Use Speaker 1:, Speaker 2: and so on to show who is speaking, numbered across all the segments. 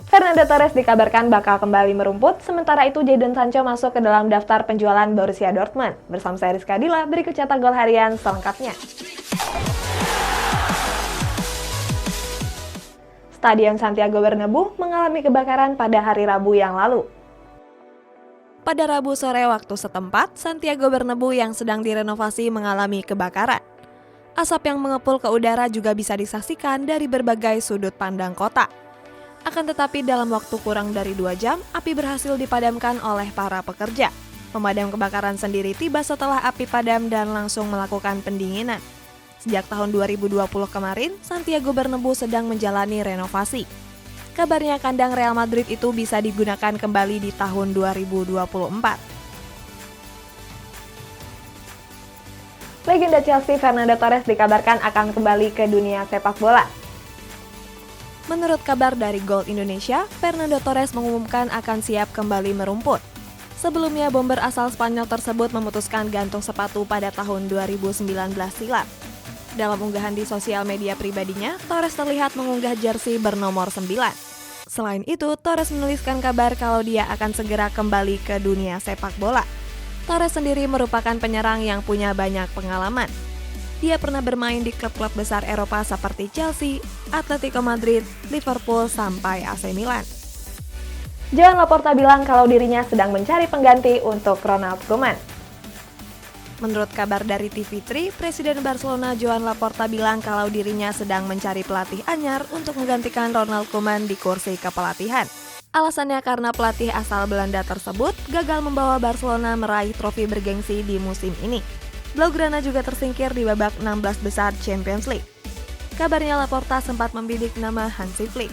Speaker 1: Fernando Torres dikabarkan bakal kembali merumput, sementara itu Jadon Sancho masuk ke dalam daftar penjualan Borussia Dortmund. Bersama saya Rizka Dila, berikut cetak gol harian selengkapnya. Stadion Santiago Bernabeu mengalami kebakaran pada hari Rabu yang lalu. Pada Rabu sore waktu setempat, Santiago Bernabeu yang sedang direnovasi mengalami kebakaran. Asap yang mengepul ke udara juga bisa disaksikan dari berbagai sudut pandang kota. Akan tetapi dalam waktu kurang dari 2 jam, api berhasil dipadamkan oleh para pekerja. Pemadam kebakaran sendiri tiba setelah api padam dan langsung melakukan pendinginan. Sejak tahun 2020 kemarin, Santiago Bernabeu sedang menjalani renovasi. Kabarnya kandang Real Madrid itu bisa digunakan kembali di tahun 2024. Legenda Chelsea Fernando Torres dikabarkan akan kembali ke dunia sepak bola. Menurut kabar dari Goal Indonesia, Fernando Torres mengumumkan akan siap kembali merumput. Sebelumnya, bomber asal Spanyol tersebut memutuskan gantung sepatu pada tahun 2019 silam. Dalam unggahan di sosial media pribadinya, Torres terlihat mengunggah jersey bernomor 9. Selain itu, Torres menuliskan kabar kalau dia akan segera kembali ke dunia sepak bola. Torres sendiri merupakan penyerang yang punya banyak pengalaman. Dia pernah bermain di klub-klub besar Eropa seperti Chelsea, Atletico Madrid, Liverpool, sampai AC Milan. Joan Laporta bilang kalau dirinya sedang mencari pengganti untuk Ronald Koeman. Menurut kabar dari TV3, Presiden Barcelona Joan Laporta bilang kalau dirinya sedang mencari pelatih anyar untuk menggantikan Ronald Koeman di kursi kepelatihan. Alasannya karena pelatih asal Belanda tersebut gagal membawa Barcelona meraih trofi bergengsi di musim ini. Blaugrana juga tersingkir di babak 16 besar Champions League. Kabarnya Laporta sempat membidik nama Hansi Flick.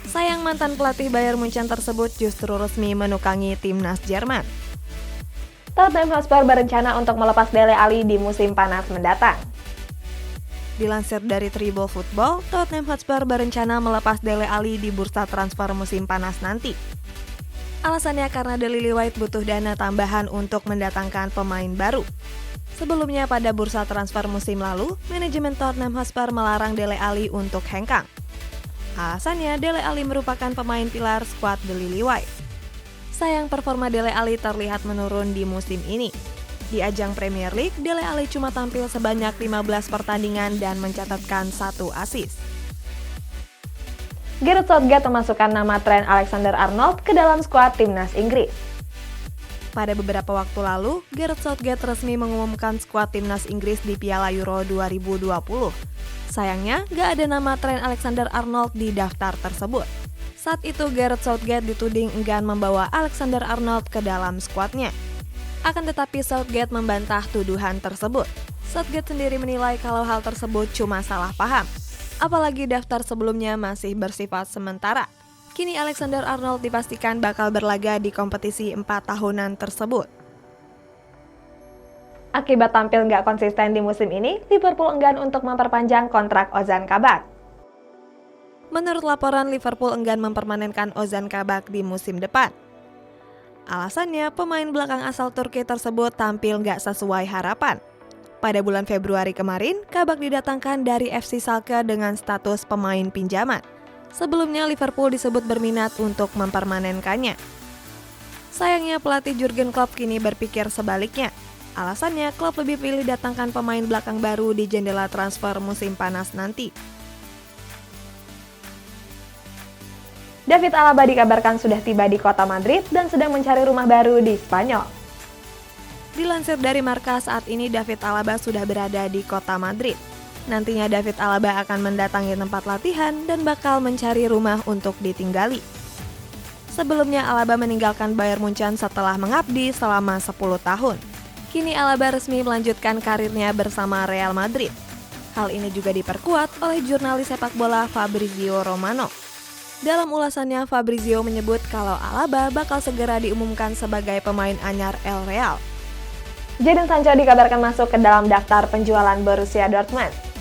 Speaker 1: Sayang mantan pelatih Bayern Munchen tersebut justru resmi menukangi timnas Jerman. Tottenham Hotspur berencana untuk melepas Dele Alli di musim panas mendatang. Dilansir dari Tribal Football, Tottenham Hotspur berencana melepas Dele Alli di bursa transfer musim panas nanti. Alasannya karena The Lily White butuh dana tambahan untuk mendatangkan pemain baru. Sebelumnya pada bursa transfer musim lalu, manajemen Tottenham Hotspur melarang Dele Alli untuk hengkang. Alasannya, Dele Alli merupakan pemain pilar skuad The Lily White. Sayang performa Dele Alli terlihat menurun di musim ini. Di ajang Premier League, Dele Alli cuma tampil sebanyak 15 pertandingan dan mencatatkan 1 assist. Gareth Southgate memasukkan nama Trent Alexander-Arnold ke dalam skuad timnas Inggris. Pada beberapa waktu lalu, Gareth Southgate resmi mengumumkan skuad timnas Inggris di Piala Euro 2020. Sayangnya, gak ada nama Trent Alexander-Arnold di daftar tersebut. Saat itu, Gareth Southgate dituding enggan membawa Alexander-Arnold ke dalam skuadnya. Akan tetapi Southgate membantah tuduhan tersebut. Southgate sendiri menilai kalau hal tersebut cuma salah paham. Apalagi daftar sebelumnya masih bersifat sementara. Kini Alexander-Arnold dipastikan bakal berlaga di kompetisi 4 tahunan tersebut. Akibat tampil nggak konsisten di musim ini, Liverpool enggan untuk memperpanjang kontrak Ozan Kabak. Menurut laporan, Liverpool enggan mempermanenkan Ozan Kabak di musim depan. Alasannya, pemain belakang asal Turki tersebut tampil nggak sesuai harapan. Pada bulan Februari kemarin, Kabak didatangkan dari FC Schalke dengan status pemain pinjaman. Sebelumnya Liverpool disebut berminat untuk mempermanenkannya. Sayangnya pelatih Jurgen Klopp kini berpikir sebaliknya. Alasannya Klopp lebih pilih datangkan pemain belakang baru di jendela transfer musim panas nanti. David Alaba dikabarkan sudah tiba di kota Madrid dan sedang mencari rumah baru di Spanyol. Dilansir dari Marca, saat ini David Alaba sudah berada di kota Madrid. Nantinya David Alaba akan mendatangi tempat latihan dan bakal mencari rumah untuk ditinggali. Sebelumnya Alaba meninggalkan Bayern Munchen setelah mengabdi selama 10 tahun. Kini Alaba resmi melanjutkan karirnya bersama Real Madrid. Hal ini juga diperkuat oleh jurnalis sepak bola Fabrizio Romano. Dalam ulasannya, Fabrizio menyebut kalau Alaba bakal segera diumumkan sebagai pemain anyar El Real. Jadon Sancho dikabarkan masuk ke dalam daftar penjualan Borussia Dortmund.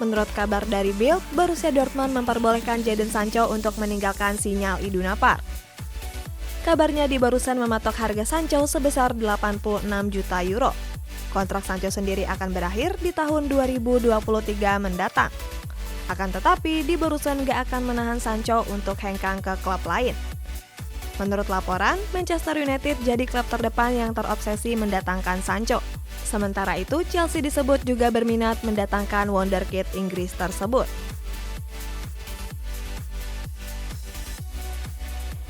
Speaker 1: Menurut kabar dari Bild, Borussia Dortmund memperbolehkan Jadon Sancho untuk meninggalkan Sinyal Iduna Park. Kabarnya di barusan mematok harga Sancho sebesar 86 juta euro. Kontrak Sancho sendiri akan berakhir di tahun 2023 mendatang. Akan tetapi, Di Borussen gak akan menahan Sancho untuk hengkang ke klub lain. Menurut laporan, Manchester United jadi klub terdepan yang terobsesi mendatangkan Sancho. Sementara itu, Chelsea disebut juga berminat mendatangkan wonderkid Inggris tersebut.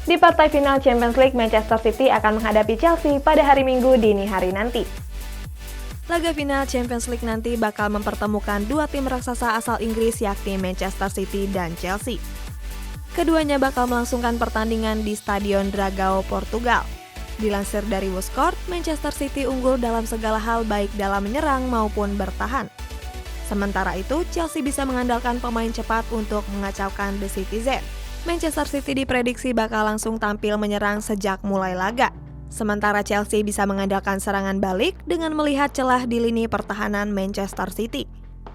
Speaker 1: Di partai final Champions League, Manchester City akan menghadapi Chelsea pada hari Minggu dini hari nanti. Laga final Champions League nanti bakal mempertemukan dua tim raksasa asal Inggris yakni Manchester City dan Chelsea. Keduanya bakal melangsungkan pertandingan di Stadion Dragao, Portugal. Dilansir dari WhoScored, Manchester City unggul dalam segala hal baik dalam menyerang maupun bertahan. Sementara itu, Chelsea bisa mengandalkan pemain cepat untuk mengacaukan The Citizen. Manchester City diprediksi bakal langsung tampil menyerang sejak mulai laga. Sementara Chelsea bisa mengandalkan serangan balik dengan melihat celah di lini pertahanan Manchester City.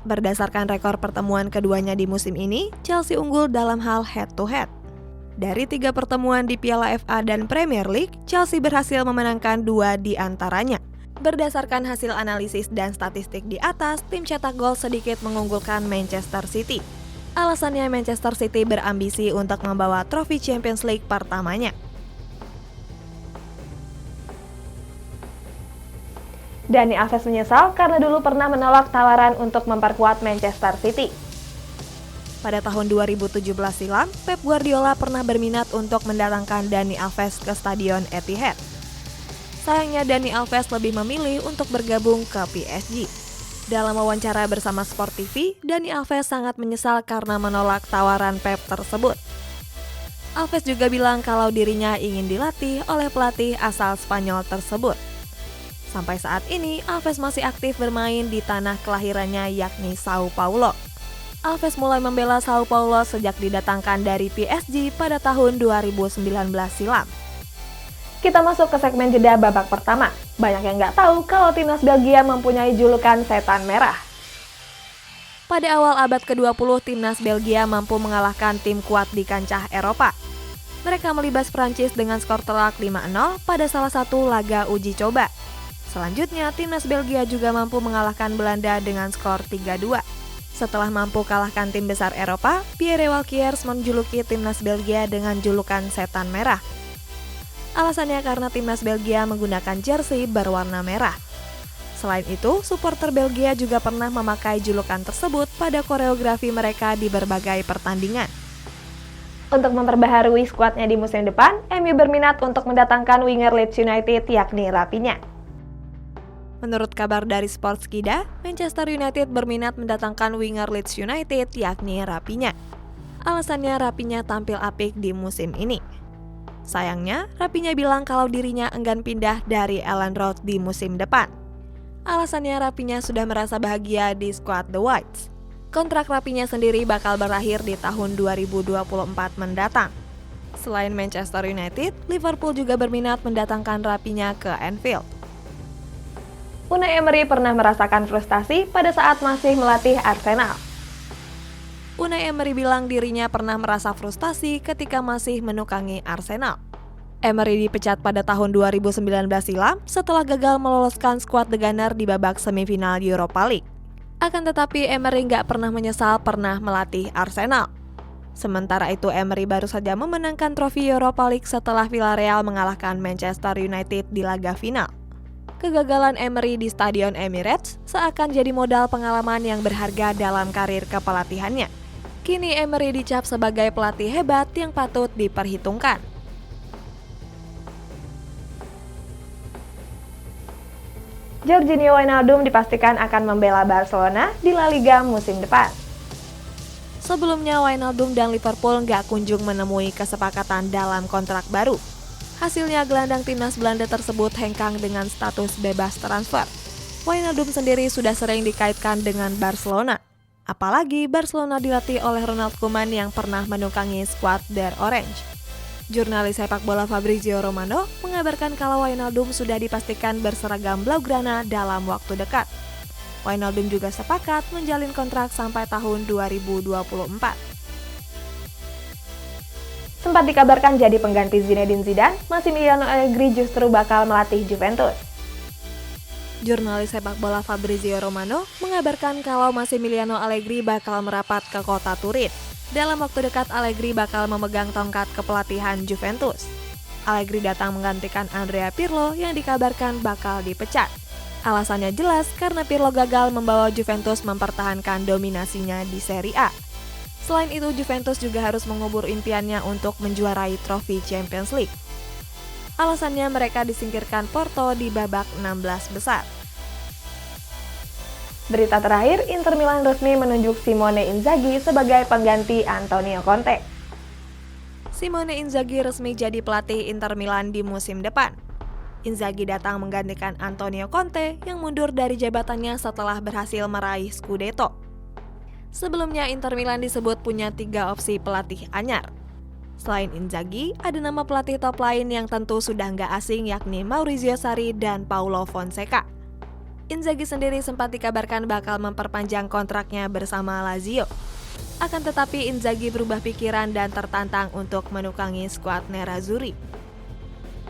Speaker 1: Berdasarkan rekor pertemuan keduanya di musim ini, Chelsea unggul dalam hal head-to-head. Dari 3 pertemuan di Piala FA dan Premier League, Chelsea berhasil memenangkan 2 di antaranya. Berdasarkan hasil analisis dan statistik di atas, tim cetak gol sedikit mengunggulkan Manchester City. Alasannya Manchester City berambisi untuk membawa trofi Champions League pertamanya. Dani Alves menyesal karena dulu pernah menolak tawaran untuk memperkuat Manchester City. Pada tahun 2017 silam, Pep Guardiola pernah berminat untuk mendatangkan Dani Alves ke Stadion Etihad. Sayangnya Dani Alves lebih memilih untuk bergabung ke PSG. Dalam wawancara bersama Sport TV, Dani Alves sangat menyesal karena menolak tawaran Pep tersebut. Alves juga bilang kalau dirinya ingin dilatih oleh pelatih asal Spanyol tersebut. Sampai saat ini, Alves masih aktif bermain di tanah kelahirannya yakni Sao Paulo. Alves mulai membela Sao Paulo sejak didatangkan dari PSG pada tahun 2019 silam. Kita masuk ke segmen jeda babak pertama. Banyak yang nggak tahu kalau timnas Belgia mempunyai julukan setan merah. Pada awal abad ke-20, timnas Belgia mampu mengalahkan tim kuat di kancah Eropa. Mereka melibas Prancis dengan skor telak 5-0 pada salah satu laga uji coba. Selanjutnya, timnas Belgia juga mampu mengalahkan Belanda dengan skor 3-2. Setelah mampu kalahkan tim besar Eropa, Pierre Walkiers menjuluki timnas Belgia dengan julukan setan merah. Alasannya karena timnas Belgia menggunakan jersey berwarna merah. Selain itu, supporter Belgia juga pernah memakai julukan tersebut pada koreografi mereka di berbagai pertandingan. Untuk memperbaharui skuadnya di musim depan, MU berminat untuk mendatangkan winger Leeds United yakni Raphinha. Menurut kabar dari Sportskida, Manchester United berminat mendatangkan winger Leeds United yakni Raphinha. Alasannya Raphinha tampil apik di musim ini. Sayangnya, Raphinha bilang kalau dirinya enggan pindah dari Elland Road di musim depan. Alasannya Raphinha sudah merasa bahagia di skuad The Whites. Kontrak Raphinha sendiri bakal berakhir di tahun 2024 mendatang. Selain Manchester United, Liverpool juga berminat mendatangkan Raphinha ke Anfield. Unai Emery pernah merasakan frustasi pada saat masih melatih Arsenal. Unai Emery bilang dirinya pernah merasa frustasi ketika masih menukangi Arsenal. Emery dipecat pada tahun 2019 silam setelah gagal meloloskan skuad The Gunner di babak semifinal Europa League. Akan tetapi Emery nggak pernah menyesal pernah melatih Arsenal. Sementara itu Emery baru saja memenangkan trofi Europa League setelah Villarreal mengalahkan Manchester United di laga final. Kegagalan Emery di Stadion Emirates seakan jadi modal pengalaman yang berharga dalam karir kepelatihannya. Kini Emery dicap sebagai pelatih hebat yang patut diperhitungkan. Jorginho Wijnaldum dipastikan akan membela Barcelona di La Liga musim depan. Sebelumnya Wijnaldum dan Liverpool nggak kunjung menemui kesepakatan dalam kontrak baru. Hasilnya gelandang timnas Belanda tersebut hengkang dengan status bebas transfer. Wijnaldum sendiri sudah sering dikaitkan dengan Barcelona. Apalagi Barcelona dilatih oleh Ronald Koeman yang pernah menukangi skuad Der Orange. Jurnalis sepak bola Fabrizio Romano mengabarkan kalau Wijnaldum sudah dipastikan berseragam Blaugrana dalam waktu dekat. Wijnaldum juga sepakat menjalin kontrak sampai tahun 2024. Sempat dikabarkan jadi pengganti Zinedine Zidane, Massimiliano Allegri justru bakal melatih Juventus. Jurnalis sepak bola Fabrizio Romano mengabarkan kalau Massimiliano Allegri bakal merapat ke kota Turin. Dalam waktu dekat, Allegri bakal memegang tongkat kepelatihan Juventus. Allegri datang menggantikan Andrea Pirlo yang dikabarkan bakal dipecat. Alasannya jelas karena Pirlo gagal membawa Juventus mempertahankan dominasinya di Serie A. Selain itu, Juventus juga harus mengubur impiannya untuk menjuarai trofi Champions League. Alasannya mereka disingkirkan Porto di babak 16 besar. Berita terakhir, Inter Milan resmi menunjuk Simone Inzaghi sebagai pengganti Antonio Conte. Simone Inzaghi resmi jadi pelatih Inter Milan di musim depan. Inzaghi datang menggantikan Antonio Conte yang mundur dari jabatannya setelah berhasil meraih Scudetto. Sebelumnya, Inter Milan disebut punya 3 opsi pelatih anyar. Selain Inzaghi, ada nama pelatih top lain yang tentu sudah nggak asing, yakni Maurizio Sarri dan Paulo Fonseca. Inzaghi sendiri sempat dikabarkan bakal memperpanjang kontraknya bersama Lazio. Akan tetapi Inzaghi berubah pikiran dan tertantang untuk menukangi skuad Nerazzurri.